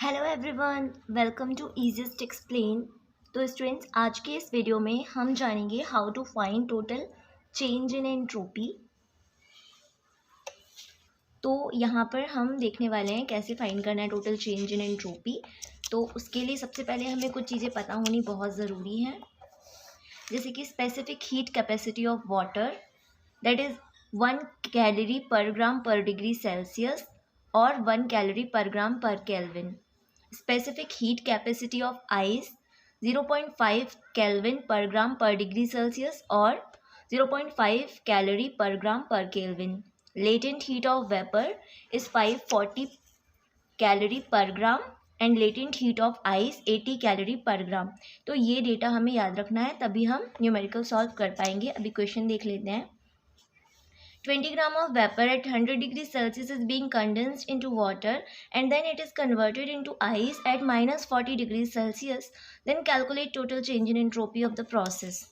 Hello everyone, welcome to easiest explain. तो students, आज के इस वीडियो में हम जानेंगे how to find total change in entropy. तो यहाँ पर हम देखने वाले हैं कैसे फाइंड करना है टोटल चेंज इन एंट्रोपी। तो उसके लिए सबसे पहले हमें कुछ चीज़ें पता होनी बहुत ज़रूरी हैं, जैसे कि specific heat capacity of water, that is 1 calorie per gram पर डिग्री सेल्सियस और 1 calorie per gram per kelvin. Specific heat capacity of ice 0.5 Kelvin per gram per degree Celsius or 0.5 calorie per gram per Kelvin. Latent heat of vapor is 540 calorie per gram and latent heat of ice 80 calorie per gram. तो ये data हमें याद रखना है, तभी हम numerical solve कर पाएंगे। अभी क्वेश्चन देख लेते हैं। 20 gram of vapor at 100 degrees Celsius is being condensed into water and then it is converted into ice at minus 40 degrees Celsius. Then calculate total change in entropy of the process.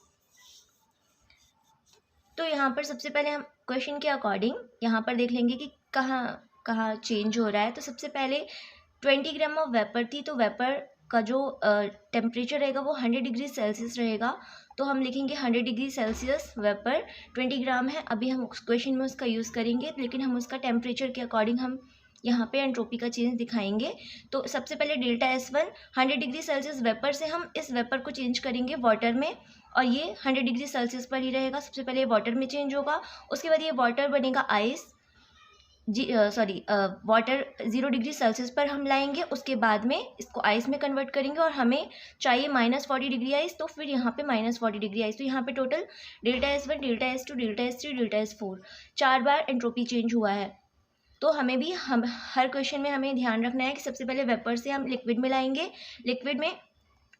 तो यहाँ पर सबसे पहले हम question के according यहाँ पर देख लेंगे कि कहाँ कहाँ चेंज हो रहा है। तो सबसे पहले 20 ग्राम ऑफ वेपर थी, तो वेपर का जो टेम्परेचर रहेगा वो 100 डिग्री सेल्सियस रहेगा। तो हम लिखेंगे 100 डिग्री सेल्सियस वेपर 20 ग्राम है। अभी हम उस क्वेश्चन में उसका यूज़ करेंगे, लेकिन हम उसका टेम्परेचर के अकॉर्डिंग हम यहाँ पे एंट्रोपी का चेंज दिखाएंगे। तो सबसे पहले delta S1 100 degree Celsius vapour से हम इस वेपर को चेंज करेंगे वाटर में, और ये 100 डिग्री सेल्सियस पर ही रहेगा। सबसे पहले वाटर में चेंज होगा, उसके बाद ये वाटर बनेगा आइस वाटर 0 डिग्री सेल्सियस पर हम लाएंगे, उसके बाद में इसको आइस में कन्वर्ट करेंगे और हमें चाहिए -40 डिग्री आइस, तो फिर यहाँ पे -40 डिग्री आइस। तो यहाँ पे total delta S1 delta S2 delta S3 delta S4 4 बार एंट्रोपी चेंज हुआ है। तो हमें भी हर क्वेश्चन में हमें ध्यान रखना है कि सबसे पहले वेपर से हम लिक्विड में लाएंगे। लिक्विड में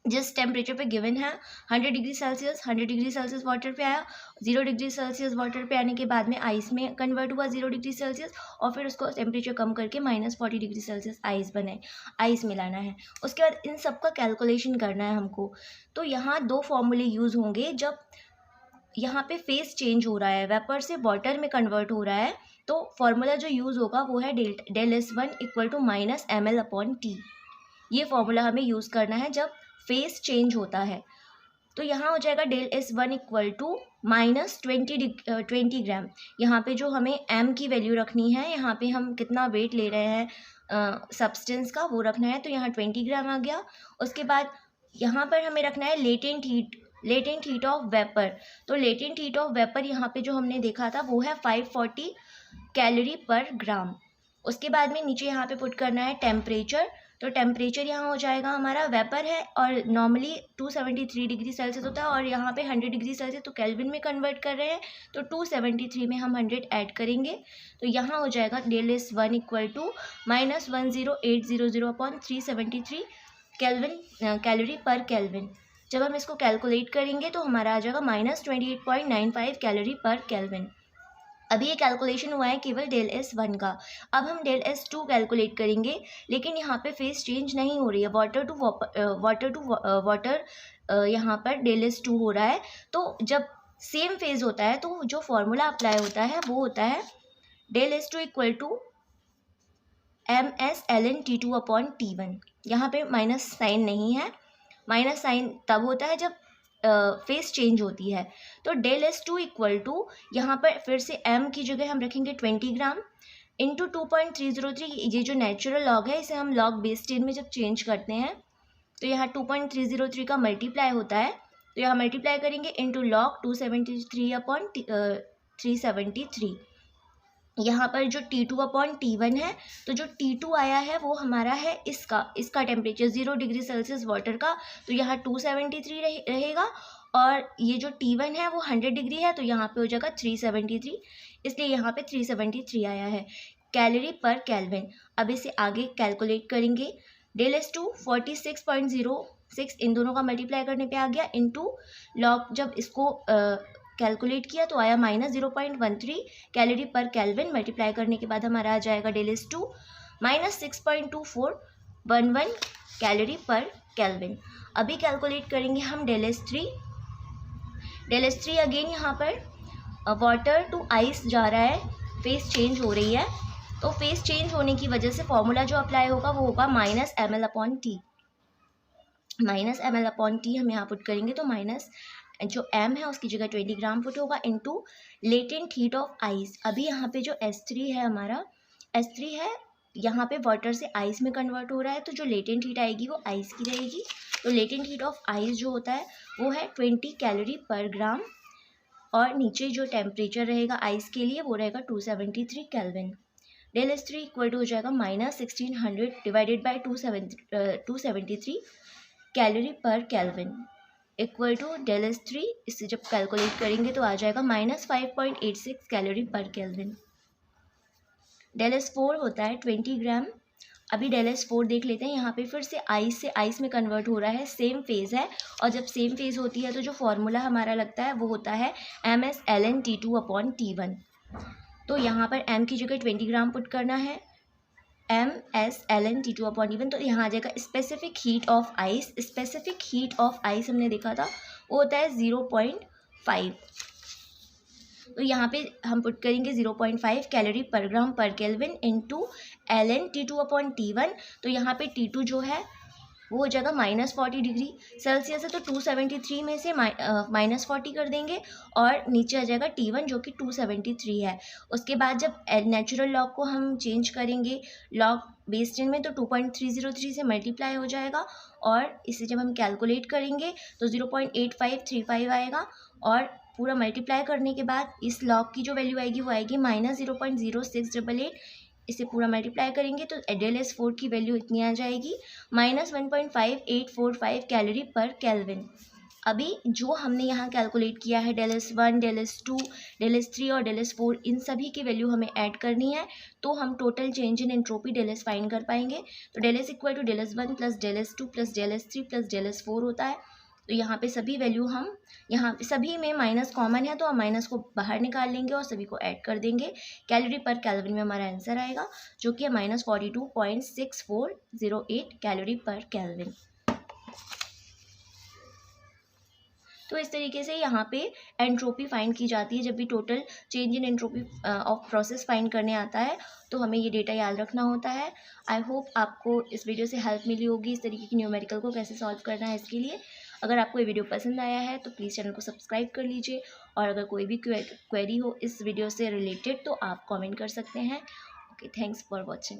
जिस टेम्परेचर पे गिवन है 100 degree Celsius, 100 degree Celsius water पे आया, 0 डिग्री सेल्सियस वाटर पे आने के बाद में आइस में कन्वर्ट हुआ 0 डिग्री सेल्सियस, और फिर उसको टेम्परेचर कम करके -40 डिग्री सेल्सियस आइस बनाए, आइस मिलाना है। उसके बाद इन सब का कैलकुलेशन करना है हमको। तो यहाँ 2 फॉर्मूले यूज़ होंगे। जब यहाँ पे फेस चेंज हो रहा है, वेपर से वाटर में कन्वर्ट हो रहा है, तो फॉर्मूला जो यूज़ होगा वो है del S1 equal to -ml/T। ये फॉर्मूला हमें यूज़ करना है जब फेस चेंज होता है। तो यहाँ हो जाएगा डेल S1 इक्वल टू -20 ग्राम। यहाँ पे जो हमें m की वैल्यू रखनी है, यहाँ पे हम कितना वेट ले रहे हैं सब्सटेंस का वो रखना है, तो यहाँ 20 ग्राम आ गया। उसके बाद यहाँ पर हमें रखना है लेटेंट हीट ऑफ वेपर। तो लेटेंट हीट ऑफ वेपर यहाँ पे जो हमने देखा था वो है 540 कैलोरी पर ग्राम। उसके बाद में नीचे यहाँ पे पुट करना है टेम्परेचर। तो टेम्परेचर यहाँ हो जाएगा, हमारा वेपर है और नॉर्मली 273 डिग्री सेल्सियस होता है, और यहाँ पे 100 डिग्री सेल्सियस तो केल्विन में कन्वर्ट कर रहे हैं, तो 273 में हम 100 ऐड करेंगे। तो यहाँ हो जाएगा del S1 equal to -10800/373 calorie पर केल्विन। जब हम इसको कैलकुलेट करेंगे तो हमारा आ जाएगा -28.95 कैलोरी पर केल्विन। अभी ये कैलकुलेशन हुआ है केवल डेल S1 का। अब हम डेल S2 कैलकुलेट करेंगे, लेकिन यहाँ पे फेस चेंज नहीं हो रही है, वाटर टू वाटर यहाँ पर डेल S2 हो रहा है। तो जब सेम फेज होता है तो जो फॉर्मूला अप्लाई होता है वो होता है del S2 equal to MS/T2/T1। यहाँ पे माइनस साइन नहीं है, माइनस साइन तब होता है जब फेस चेंज होती है। तो डेल S2 इक्वल टू यहाँ पर फिर से m की जगह हम रखेंगे 20 ग्राम इंटू 2.303। ये जो नेचुरल लॉग है इसे हम लॉग बेस 10 में जब चेंज करते हैं तो यहाँ 2.303 का मल्टीप्लाई होता है, तो यहाँ मल्टीप्लाई करेंगे इंटू लॉग 273/373। यहाँ पर जो T2/T1 है, तो जो T2 आया है वो हमारा है इसका टेम्परेचर 0 डिग्री सेल्सियस वाटर का, तो यहाँ 273 रहेगा, और ये जो T1 है वो 100 डिग्री है, तो यहाँ पे हो जाएगा 373, इसलिए यहाँ पे 373 आया है कैलोरी पर केल्विन। अब इसे आगे कैलकुलेट करेंगे। डेल S2 46.06 इन दोनों का मल्टीप्लाई करने पे आ गया, इंटू लॉग जब इसको कैलकुलेट किया तो आया -0.13 कैलोरी पर केल्विन। मल्टीप्लाई करने के बाद हमारा आ जाएगा डेल S2 -6.2411 कैलोरी पर केल्विन। अभी कैलकुलेट करेंगे हम डेल S3। अगेन यहाँ पर वाटर टू आइस जा रहा है, फेस चेंज हो रही है, तो फेस चेंज होने की वजह से फॉर्मूला जो अप्लाई होगा वो होगा -ml/t। -ml/t हम यहाँ पुट करेंगे तो माइनस जो m है उसकी जगह 20 ग्राम पुट होगा into latent heat of ice. अभी यहाँ पे जो S3 है हमारा, S3 है यहाँ पे वाटर से आइस में कन्वर्ट हो रहा है, तो जो लेटेंट हीट आएगी वो आइस की रहेगी। तो लेटेंट हीट ऑफ आइस जो होता है वो है 20 कैलोरी पर ग्राम, और नीचे जो टेम्परेचर रहेगा आइस के लिए वो रहेगा 273 kelvin. Del S3 equal to हो जाएगा -1600 डिवाइडेड बाई 273 कैलोरी पर kelvin equal to del S3। इससे जब कैलकुलेट करेंगे तो आ जाएगा -5.86 कैलोरी पर केल्विन। डेल S4 होता है 20 ग्राम। अभी डेल S4 देख लेते हैं, यहाँ पे फिर से आइस में कन्वर्ट हो रहा है, सेम फेज़ है, और जब सेम फेज़ होती है तो जो फॉर्मूला हमारा लगता है वो होता है MS/LN/T2/T1। तो यहाँ पर m की जगह 20 ग्राम पुट करना है, MS/LN/T2/T1। तो यहाँ आ जाएगा specific heat of ice. Specific heat of ice हमने देखा था वो होता है 0.5। तो यहाँ पे हम पुट करेंगे 0.5 calorie per gram per kelvin into LN/T2/T1। तो यहाँ पे T2 जो है वो हो जाएगा -40 डिग्री सेल्सियस है, तो 273 में से -40 कर देंगे और नीचे आ जाएगा T1 जो कि 273 है। उसके बाद जब नेचुरल लॉग को हम चेंज करेंगे लॉग बेस 10 में, तो 2.303 से मल्टीप्लाई हो जाएगा, और इसे जब हम कैलकुलेट करेंगे तो 0.8535 आएगा, और पूरा मल्टीप्लाई करने के बाद इस लॉग की जो वैल्यू आएगी वो आएगी -0.0688। इसे पूरा मल्टीप्लाई करेंगे तो डेल S4 की वैल्यू इतनी आ जाएगी -1.5845 कैलोरी पर केल्विन। अभी जो हमने यहाँ कैलकुलेट किया है del S1, del S2, del S3 और डेल S4, इन सभी की वैल्यू हमें ऐड करनी है, तो हम total change in entropy del S find कर पाएंगे। तो del S equal to del S1 plus del S2 plus del S3 plus del S4 होता है। तो यहाँ पे सभी वैल्यू हम यहाँ सभी में माइनस कॉमन है, तो हम माइनस को बाहर निकाल लेंगे और सभी को ऐड कर देंगे। कैलोरी पर केल्विन में हमारा आंसर आएगा जो कि है -42.6408 कैलोरी पर केल्विन। तो इस तरीके से यहाँ पे एंट्रोपी फाइंड की जाती है। जब भी total change in entropy of process find करने आता है तो हमें ये डेटा याद रखना होता है। आई होप आपको इस वीडियो से हेल्प मिली होगी इस तरीके की न्यूमेरिकल को कैसे सॉल्व करना है इसके लिए। अगर आपको ये वीडियो पसंद आया है तो प्लीज़ चैनल को सब्सक्राइब कर लीजिए, और अगर कोई भी क्वेरी हो इस वीडियो से रिलेटेड तो आप कमेंट कर सकते हैं। Okay, thanks for watching.